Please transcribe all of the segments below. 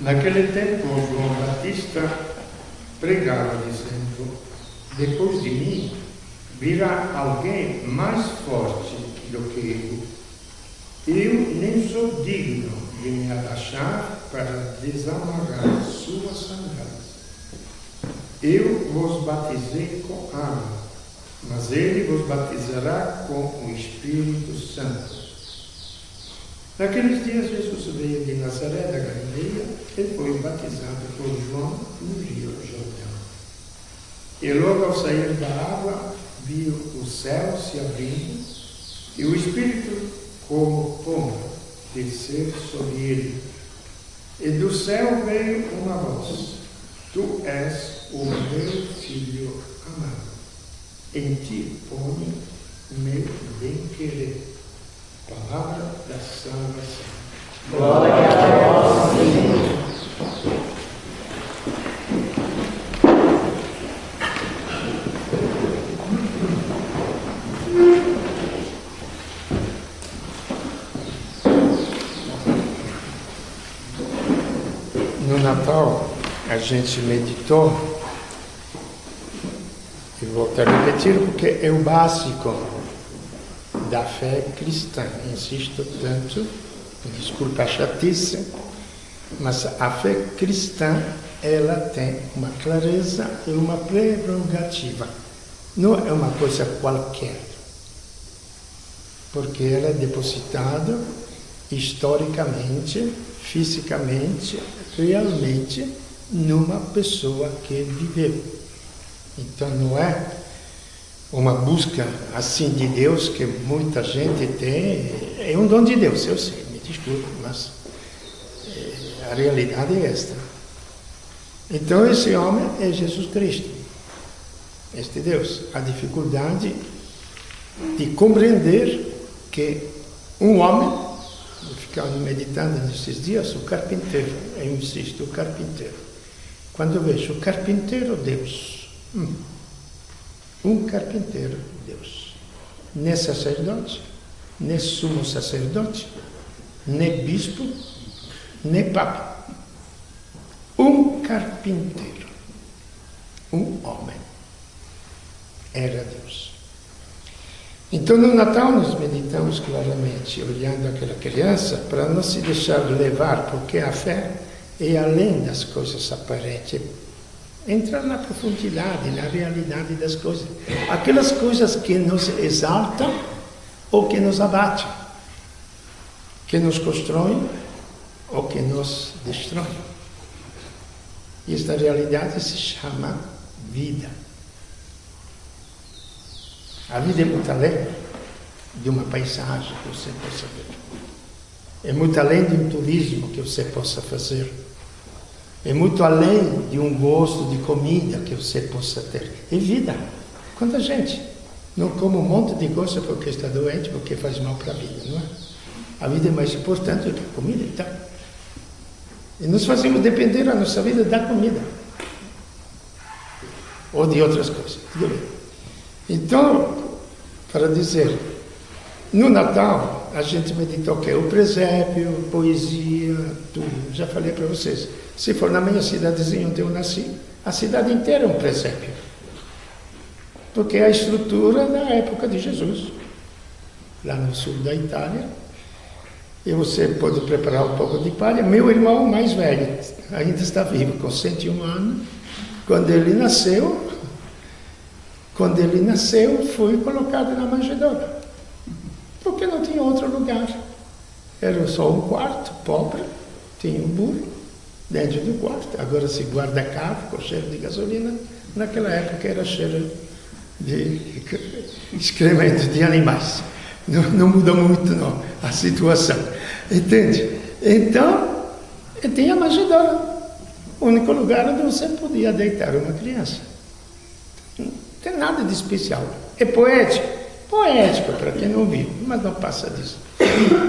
Naquele tempo, João Batista pregava, dizendo: depois de mim virá alguém mais forte do que eu nem sou digno de me abaixar para desamarrar suas sandálias. Eu vos batizei com água, mas ele vos batizará com o Espírito Santo. Naqueles dias, Jesus veio de Nazaré da Galileia e foi batizado por João no Rio Jordão. E logo ao sair da água, viu o céu se abrindo e o Espírito, como pomba, descer sobre ele. E do céu veio uma voz: Tu és o meu Filho amado. Em ti ponho meu bem-querer. Palavra da salvação. Glória a vós, Senhor. No Natal, a gente meditou, e volto a repetir porque é o básico da fé cristã. Insisto tanto, desculpa a chatice, mas a fé cristã, ela tem uma clareza e uma prerrogativa. Não é uma coisa qualquer, porque ela é depositada historicamente, fisicamente, realmente numa pessoa que viveu. Então não é uma busca assim de Deus que muita gente tem. É um dom de Deus, eu sei, me desculpe, mas a realidade é esta. Então esse homem é Jesus Cristo, este Deus. A dificuldade de compreender que um homem, eu ficava meditando nesses dias, o carpinteiro, eu insisto, o carpinteiro. Quando eu vejo o carpinteiro, Deus, um carpinteiro, Deus, nem sacerdote, nem sumo sacerdote, nem bispo, nem papa. Um carpinteiro, um homem, era Deus. Então no Natal nós meditamos claramente, olhando aquela criança, para não se deixar levar, porque a fé é além das coisas aparentes. Entrar na profundidade, na realidade das coisas. Aquelas coisas que nos exaltam ou que nos abatem, que nos constroem ou que nos destroem. E esta realidade se chama vida. A vida é muito além de uma paisagem que você possa ver. É muito além de um turismo que você possa fazer. É muito além de um gosto de comida que você possa ter. É vida. Quanta gente não come um monte de coisa porque está doente, porque faz mal para a vida, não é? A vida é mais importante do que a comida e tal. E nós fazemos depender a nossa vida da comida. Ou de outras coisas. Tudo bem. Então, para dizer, no Natal, a gente meditou que é o presépio, poesia, tudo. Já falei para vocês. Se for na minha cidadezinha onde eu nasci, a cidade inteira é um presépio. Porque é a estrutura da época de Jesus. Lá no sul da Itália. E você pode preparar um pouco de palha. Meu irmão mais velho ainda está vivo, com 101 anos. Quando ele nasceu, foi colocado na manjedoura. Porque não tinha outro lugar. Era só um quarto, pobre, tinha um burro dentro do quarto. Agora se guarda carro com cheiro de gasolina. Naquela época era cheiro de excremento de animais. Não muda muito não, a situação. Entende? Então, tinha a manjedoura. O único lugar onde você podia deitar uma criança. Não tem nada de especial. É poético. Poético para quem não viu, mas não passa disso.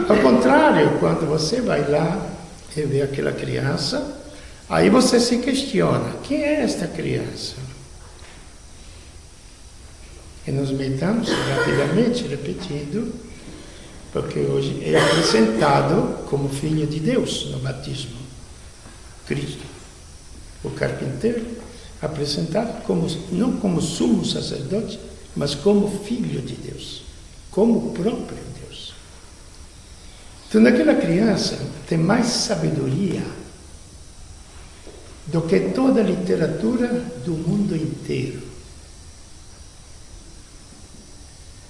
Ao contrário, quando você vai lá e vê aquela criança, aí você se questiona, quem é esta criança? E nos meditamos rapidamente, repetindo, porque hoje é apresentado como filho de Deus no batismo. Cristo, o carpinteiro, apresentado não como sumo sacerdote, mas como filho de Deus, como próprio Deus. Então, naquela criança tem mais sabedoria do que toda a literatura do mundo inteiro.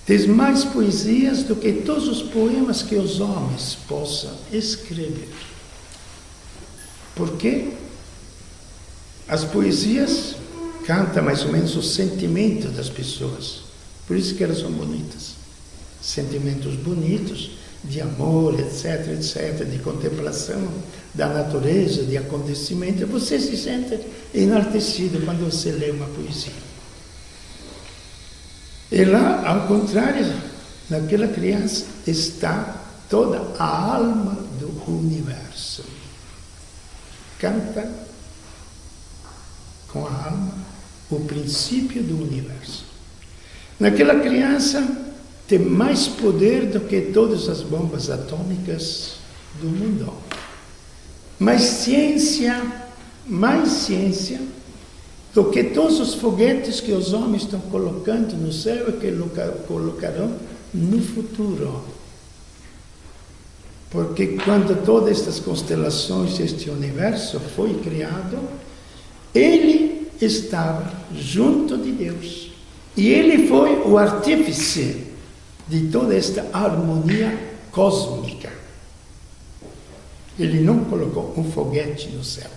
Tem mais poesias do que todos os poemas que os homens possam escrever. Por quê? As poesias cantam mais ou menos o sentimento das pessoas. Por isso que elas são bonitas. Sentimentos bonitos, de amor, etc, etc, de contemplação da natureza, de acontecimento. Você se sente enaltecido quando você lê uma poesia. E lá, ao contrário, naquela criança está toda a alma do universo. Canta com a alma o princípio do universo. Naquela criança tem mais poder do que todas as bombas atômicas do mundo. Mais ciência do que todos os foguetes que os homens estão colocando no céu e que colocarão no futuro. Porque quando todas estas constelações, este universo foi criado, ele estava junto de Deus. E ele foi o artífice de toda esta harmonia cósmica. Ele não colocou um foguete no céu,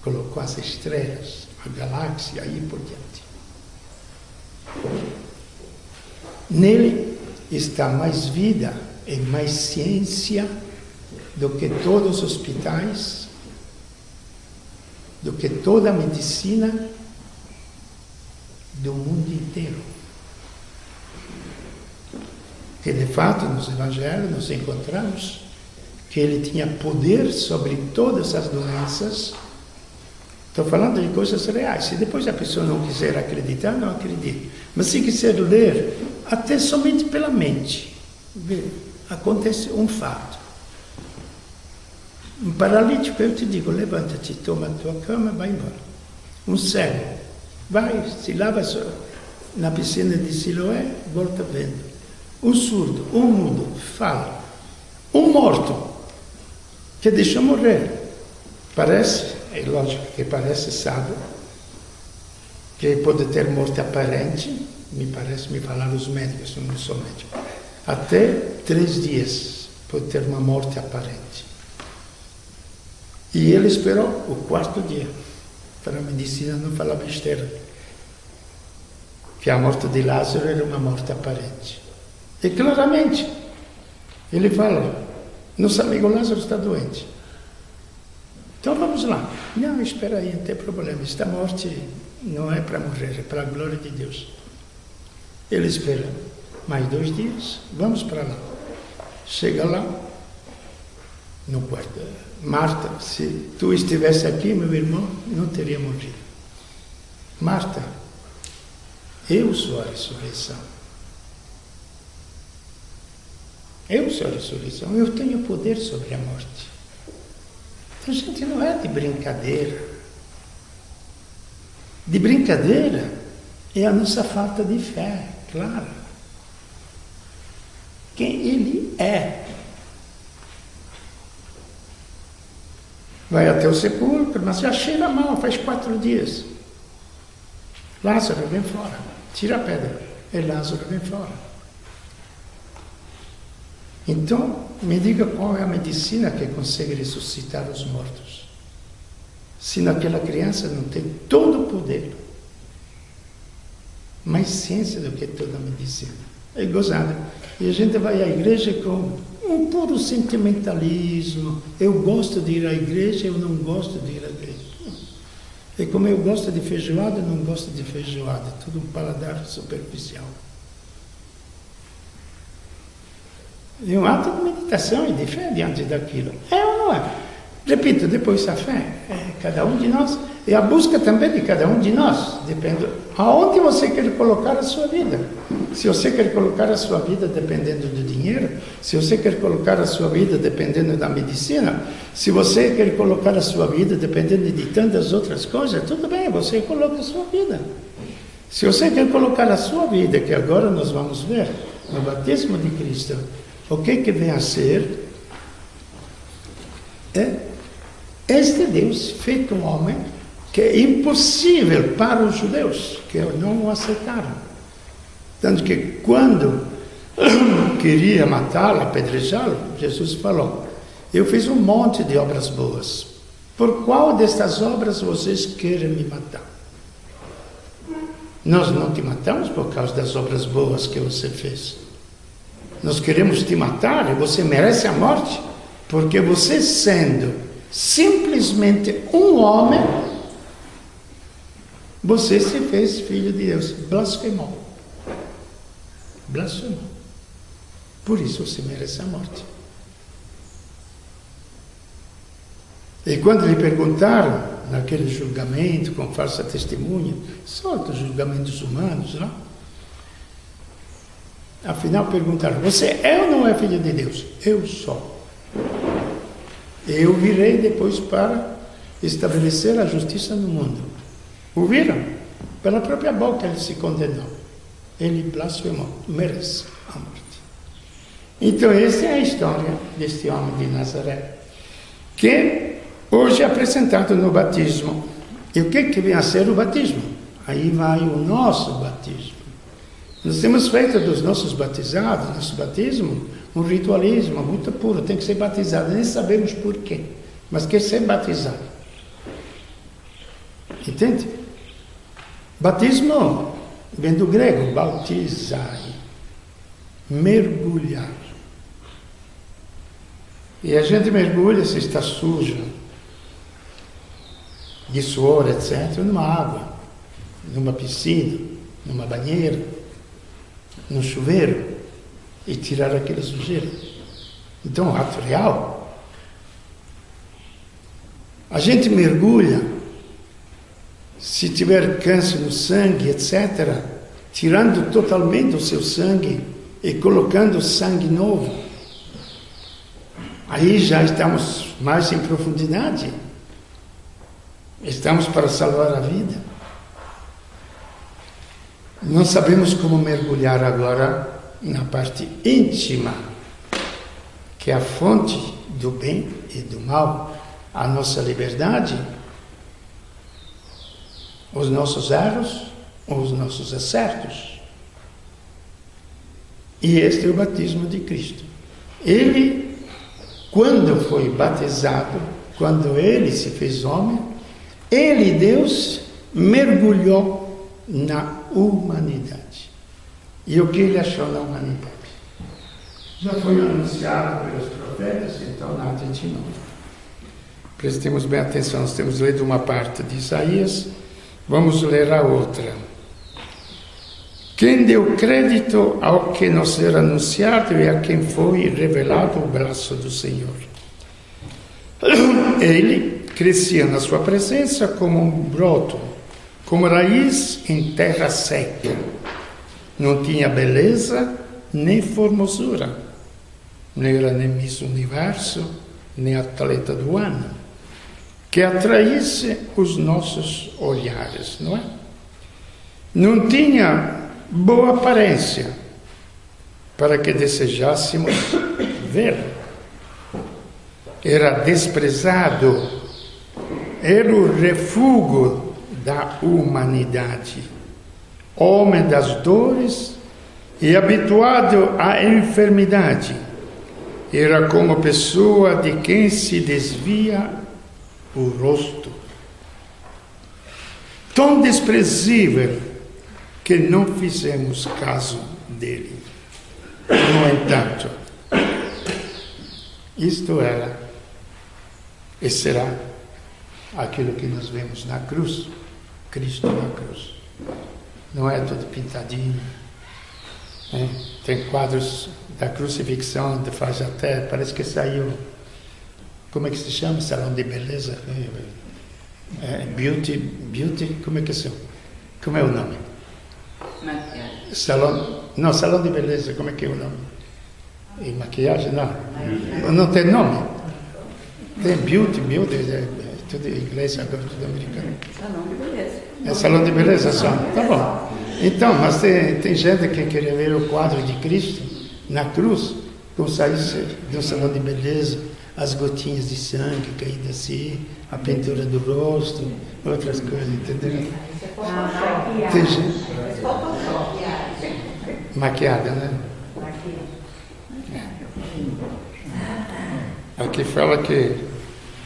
colocou as estrelas, a galáxia e por diante. Nele está mais vida e mais ciência do que todos os hospitais, do que toda a medicina do mundo inteiro. Que de fato nos evangelhos nós encontramos que ele tinha poder sobre todas as doenças. Estou falando de coisas reais. Se depois a pessoa não quiser acreditar, não acredite. Mas se quiser ler, até somente pela mente, acontece um fato. Um paralítico, eu te digo, levanta-te, toma a tua cama, vai embora. Um cego, vai, se lava na piscina de Siloé, volta vendo. Um surdo, um mudo, fala. Um morto, que deixou morrer. Parece, é lógico que parece sábio, que pode ter morte aparente, me falaram os médicos, eu não sou médico. Até 3 dias pode ter uma morte aparente. E ele esperou o 4º dia, para a medicina não falar besteira, que a morte de Lázaro era uma morte aparente. E claramente, ele fala, nosso amigo Lázaro está doente. Então vamos lá. Não, espera aí, não tem problema. Esta morte não é para morrer, é para a glória de Deus. Ele espera mais 2 dias, vamos para lá. Chega lá, no quarto. Marta, se tu estivesse aqui, meu irmão, não teria morrido. Marta, eu sou a ressurreição. Eu sou a ressurreição, eu tenho poder sobre a morte. Então, gente, não é de brincadeira. De brincadeira é a nossa falta de fé, claro. Quem ele é. Vai até o sepulcro, mas já cheira mal, faz 4 dias. Lázaro, vem fora. Tira a pedra. E Lázaro, vem fora. Então, me diga qual é a medicina que consegue ressuscitar os mortos. Se naquela criança não tem todo o poder, mais ciência do que toda a medicina. É gozado. E a gente vai à igreja com um puro sentimentalismo. Eu gosto de ir à igreja, eu não gosto de ir à igreja. E como eu gosto de feijoada, eu não gosto de feijoada. Tudo um paladar superficial. E um ato de meditação e de fé diante daquilo. É ou não é? Repito, depois a fé é cada um de nós e a busca também de cada um de nós. Depende aonde você quer colocar a sua vida. Se você quer colocar a sua vida dependendo do dinheiro, se você quer colocar a sua vida dependendo da medicina, se você quer colocar a sua vida dependendo de tantas outras coisas, tudo bem, você coloca a sua vida. Se você quer colocar a sua vida, que agora nós vamos ver no batismo de Cristo, o que vem a ser este Deus feito um homem, que é impossível para os judeus, que não o aceitaram. Tanto que quando queria matá-lo, apedrejá-lo, Jesus falou: eu fiz um monte de obras boas. Por qual destas obras vocês querem me matar? Nós não te matamos por causa das obras boas que você fez. Nós queremos te matar e você merece a morte, porque você, sendo simplesmente um homem, você se fez filho de Deus. Blasfemou. Blasfemou. Por isso você merece a morte. E quando lhe perguntaram, naquele julgamento com falsa testemunha, só dos julgamentos humanos, não? Afinal perguntaram: você é ou não é filho de Deus? Eu sou. Eu virei depois para estabelecer a justiça no mundo. Ouviram? Pela própria boca ele se condenou. Ele blasfemou, merece a morte. Então essa é a história deste homem de Nazaré, que hoje é apresentado no batismo. E o que vem a ser o batismo? Aí vai o nosso batismo. Nós temos feito dos nossos batizados, nosso batismo, um ritualismo muito puro. Tem que ser batizado, nem sabemos porquê, mas quer ser batizado. Entende? Batismo vem do grego, bautizai, mergulhar. E a gente mergulha se está sujo, de suor, etc., numa água, numa piscina, numa banheira, num chuveiro, e tirar aquela sujeira. Então, o ato real. A gente mergulha, se tiver câncer no sangue, etc., tirando totalmente o seu sangue e colocando sangue novo. Aí já estamos mais em profundidade. Estamos para salvar a vida. Não sabemos como mergulhar agora na parte íntima, que é a fonte do bem e do mal, a nossa liberdade, os nossos erros ou os nossos acertos. E este é o batismo de Cristo. Ele, quando foi batizado, quando ele se fez homem, ele, Deus, mergulhou na humanidade. E o que ele achou na humanidade? Já foi anunciado pelos profetas, então nada de novo. Prestemos bem atenção, nós temos lido uma parte de Isaías, vamos ler a outra. Quem deu crédito ao que nos era anunciado e a quem foi revelado o braço do Senhor. Ele crescia na sua presença como um broto, como raiz em terra seca. Não tinha beleza nem formosura. Não era nem Miss Universo, nem atleta do ano, que atraísse os nossos olhares, não é? Não tinha boa aparência para que desejássemos vê-lo. Era desprezado, era o refúgio da humanidade, homem das dores e habituado à enfermidade. Era como pessoa de quem se desvia o rosto. Tão desprezível que não fizemos caso dele. No entanto, isto era e será aquilo que nós vemos na cruz, Cristo na cruz. Não é tudo pintadinho. Né? Tem quadros da crucifixão, faz até, parece que saiu como é que se chama? Salão de beleza? Beauty, como é que são? Como é o nome? Maquiagem. Salão de beleza, como é que é o nome? E maquiagem, não. Não tem nome. Tem beauty, é tudo inglês agora, tudo americano. Salão de beleza. É salão de beleza só. Tá bom. Então, mas tem gente que queria ver o quadro de Cristo na cruz, como saísse do salão de beleza, as gotinhas de sangue caídas assim, a pintura do rosto, outras coisas, entendeu? Tem gente. Maquiada, né? Aqui fala que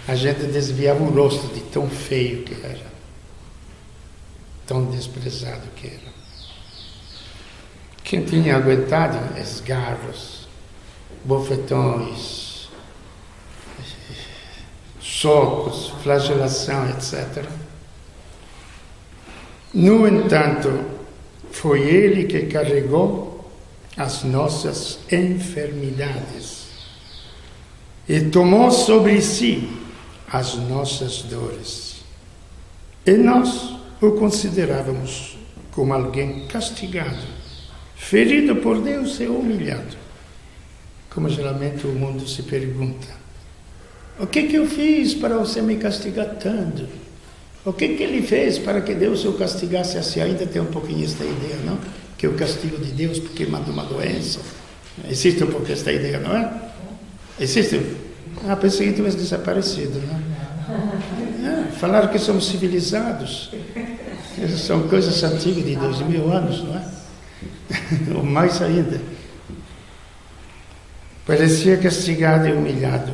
a gente desviava o rosto de tão feio que era, tão desprezado que era. Quem tinha aguentado esgarros, bofetões, socos, flagelação, etc. No entanto, foi Ele que carregou as nossas enfermidades e tomou sobre si as nossas dores. E nós o considerávamos como alguém castigado, ferido por Deus e humilhado. Como geralmente o mundo se pergunta: o que eu fiz para você me castigar tanto? O que ele fez para que Deus o castigasse assim? Ainda tem um pouquinho esta ideia, não? Que o castigo de Deus porque manda uma doença. Existe um pouco esta ideia, não é? Existe? Pensei que tivesse desaparecido, não? Falar que somos civilizados. Essas são coisas antigas de 2000 anos, não é? Ou mais ainda. Parecia castigado e humilhado.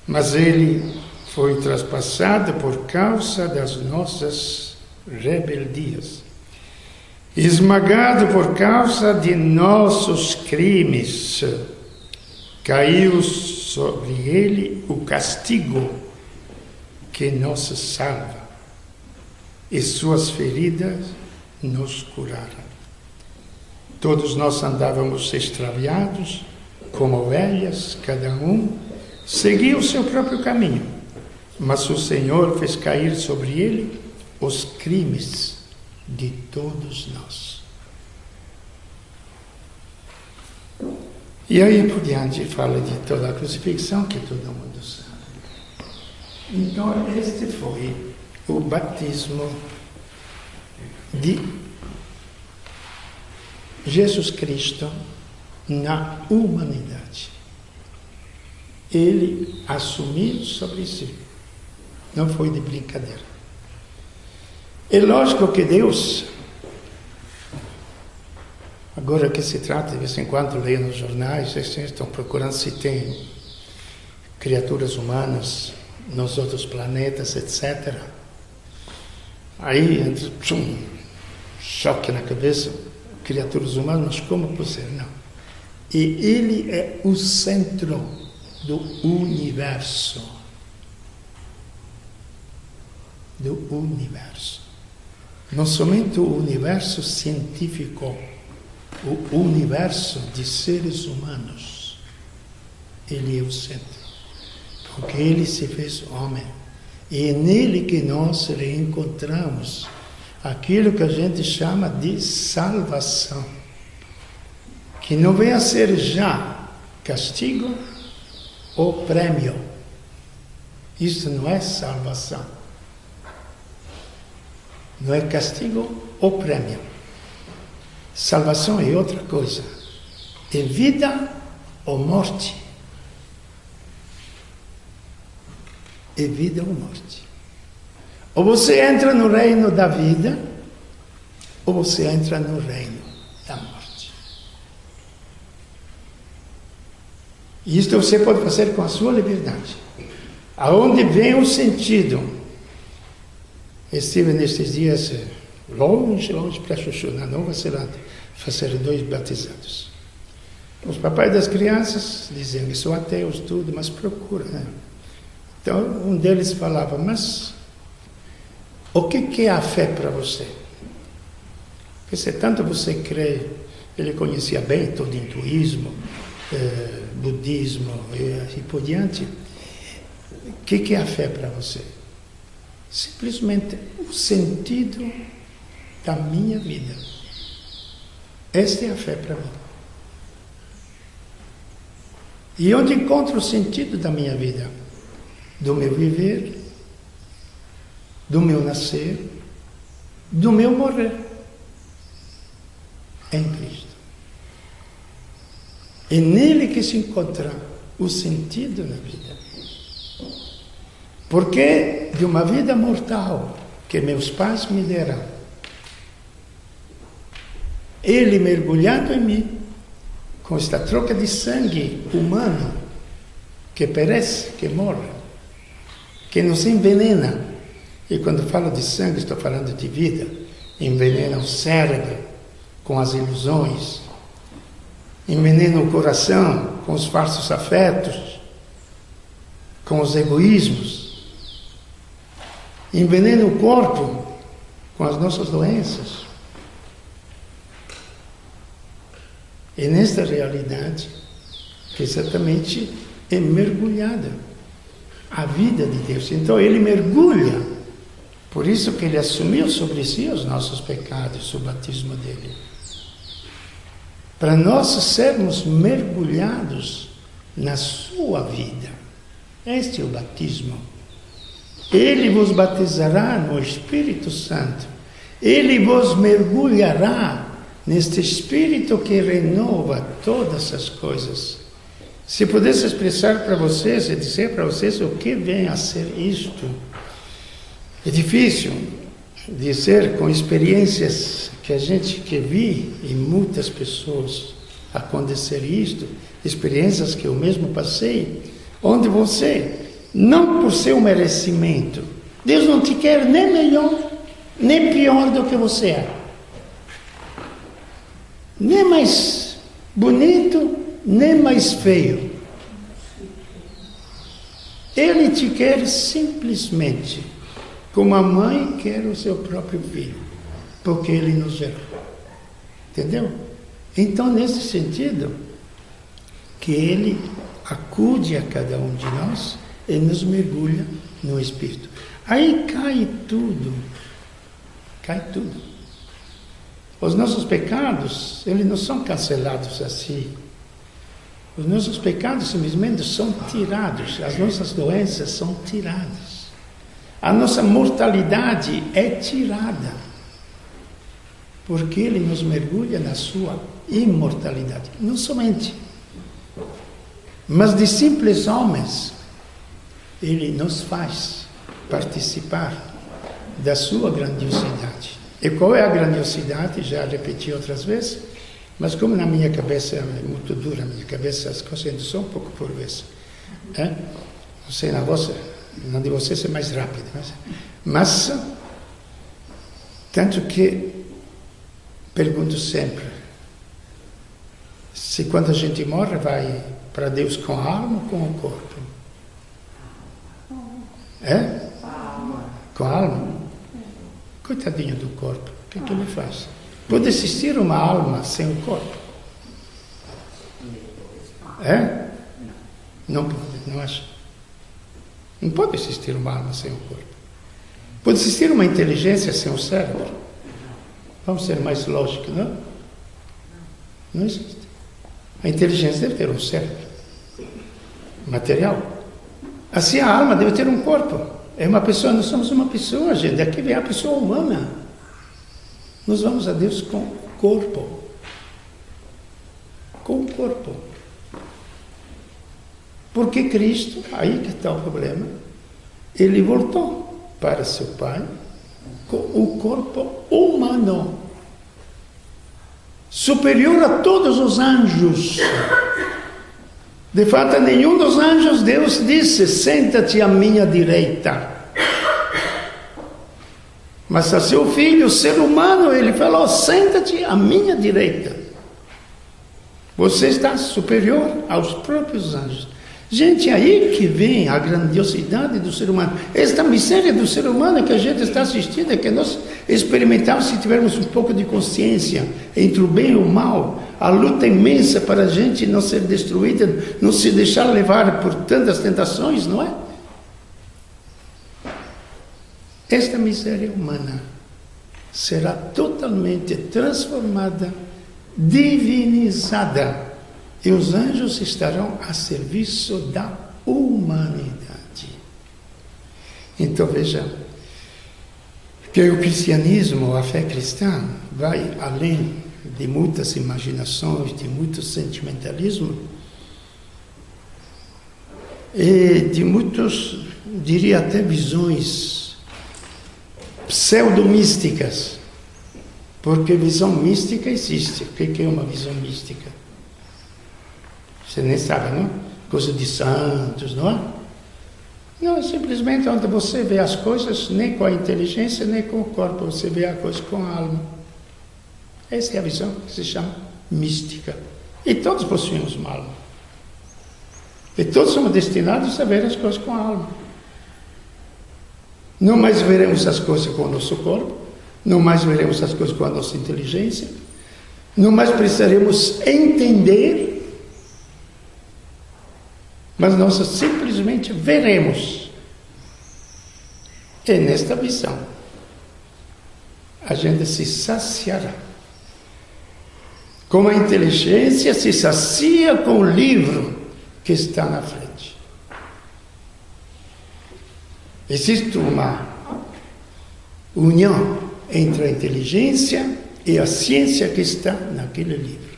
Mas ele foi traspassado por causa das nossas rebeldias, esmagado por causa de nossos crimes. Caiu sobre ele o castigo que nos salva, e suas feridas nos curaram. Todos nós andávamos extraviados, como ovelhas, cada um seguia o seu próprio caminho. Mas o Senhor fez cair sobre ele os crimes de todos nós. E aí por diante fala de toda a crucifixão, que todo mundo sabe. Então este foi o batismo de Jesus Cristo na humanidade. Ele assumiu sobre si. Não foi de brincadeira. É lógico que Deus, agora que se trata, de vez em quando leio nos jornais, estão procurando se tem criaturas humanas nos outros planetas, etc. Aí entra choque na cabeça, criaturas humanas, mas como possível? Não. E ele é o centro do universo. Do universo. Não somente o universo científico, o universo de seres humanos. Ele é o centro. Porque ele se fez homem. E é nele que nós reencontramos aquilo que a gente chama de salvação. Que não vem a ser já castigo ou prêmio. Isso não é salvação. Não é castigo ou prêmio. Salvação é outra coisa. É vida ou morte. É vida ou morte. Ou você entra no reino da vida, ou você entra no reino da morte. E isto você pode fazer com a sua liberdade. Aonde vem o sentido? Estive nestes dias longe para Chuchu, na Nova Zelândia, fazer 2 batizados. Os papais das crianças diziam que são ateus, tudo, mas procura, né? Então, um deles falava: mas o que é a fé para você? Porque se tanto você crê, ele conhecia bem todo o hinduísmo, budismo e por diante. O que é a fé para você? Simplesmente o sentido da minha vida. Esta é a fé para mim. E onde encontro o sentido da minha vida? Do meu viver, do meu nascer, do meu morrer. Em Cristo. É nele que se encontra o sentido na vida. Porque de uma vida mortal que meus pais me deram, ele mergulhado em mim, com esta troca de sangue humano, que perece, que morre, que nos envenena. E quando falo de sangue, estou falando de vida. Envenena o cérebro com as ilusões, envenena o coração com os falsos afetos, com os egoísmos, envenena o corpo com as nossas doenças. E nesta realidade que exatamente é mergulhada a vida de Deus. Então ele mergulha, por isso que ele assumiu sobre si os nossos pecados, o batismo dele. Para nós sermos mergulhados na sua vida. Este é o batismo. Ele vos batizará no Espírito Santo. Ele vos mergulhará neste Espírito que renova todas as coisas. Se pudesse expressar para vocês e dizer para vocês o que vem a ser isto, é difícil dizer com experiências que vi em muitas pessoas acontecer isto, experiências que eu mesmo passei, onde você, não por seu merecimento, Deus não te quer nem melhor, nem pior do que você é. Nem mais bonito, nem mais feio. Ele te quer simplesmente como a mãe quer o seu próprio filho, porque ele nos gerou. Entendeu? Então, nesse sentido, que ele acude a cada um de nós e nos mergulha no Espírito. Aí cai tudo. Cai tudo. Os nossos pecados, eles não são cancelados assim. Os nossos pecados simplesmente são tirados. As nossas doenças são tiradas. A nossa mortalidade é tirada. Porque ele nos mergulha na sua imortalidade. Não somente, mas de simples homens, ele nos faz participar da sua grandiosidade. E qual é a grandiosidade? Já repeti outras vezes, mas como na minha cabeça é muito dura, a minha cabeça as coisas são um pouco por vez. Não sei, na vossa, na de vocês é mais rápido. Mas tanto que pergunto sempre, se quando a gente morre vai para Deus com a alma ou com o corpo? Com a alma? Coitadinho do corpo, o que ele faz? Pode existir uma alma sem o corpo? Não pode, não acho. Não pode existir uma alma sem o corpo. Pode existir uma inteligência sem o cérebro? Vamos ser mais lógicos, não? Não existe. A inteligência deve ter um cérebro material. Assim a alma deve ter um corpo. É uma pessoa, nós somos uma pessoa, gente. Daqui vem a pessoa humana. Nós vamos a Deus com o corpo. Com o corpo. Porque Cristo, aí que está o problema, ele voltou para seu Pai com o corpo humano. Superior a todos os anjos. De fato, a nenhum dos anjos Deus disse, senta-te à minha direita. Mas a seu filho, ser humano, ele falou, senta-te à minha direita. Você está superior aos próprios anjos. Gente, aí que vem a grandiosidade do ser humano. Esta miséria do ser humano que a gente está assistindo, é que nós experimentamos se tivermos um pouco de consciência entre o bem e o mal. A luta imensa para a gente não ser destruída, não se deixar levar por tantas tentações, não é? Esta miséria humana será totalmente transformada, divinizada. E os anjos estarão a serviço da humanidade. Então veja que o cristianismo, a fé cristã, vai além de muitas imaginações, de muito sentimentalismo e de muitos, diria até visões pseudo-místicas. Porque visão mística existe. O que é uma visão mística? Você nem sabe, não? Coisa de santos, não é? Não, é simplesmente onde você vê as coisas, nem com a inteligência, nem com o corpo, você vê a coisa com a alma. Essa é a visão que se chama mística. E todos possuímos uma alma. E todos somos destinados a ver as coisas com a alma. Não mais veremos as coisas com o nosso corpo, não mais veremos as coisas com a nossa inteligência, não mais precisaremos entender, mas nós simplesmente veremos. E nesta visão, a gente se saciará. Como a inteligência se sacia com o livro que está na frente. Existe uma união entre a inteligência e a ciência que está naquele livro.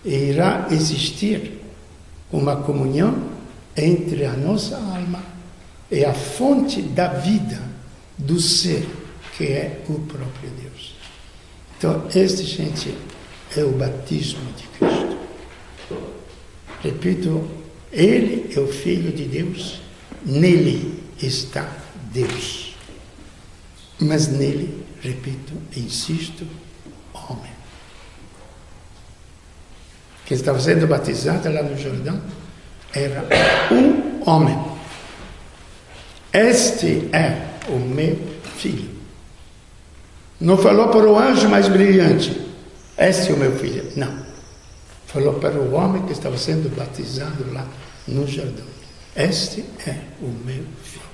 E irá existir uma comunhão entre a nossa alma e a fonte da vida do ser, que é o próprio Deus. Então, gente, é o batismo de Cristo. Repito, Ele é o Filho de Deus, nele está Deus. Mas nele, repito, insisto, homem. Quem estava sendo batizado lá no Jordão era um homem. Este é o meu filho. Não falou para o anjo mais brilhante, este é o meu filho. Não. Falou para o homem que estava sendo batizado lá no Jordão. Este é o meu filho.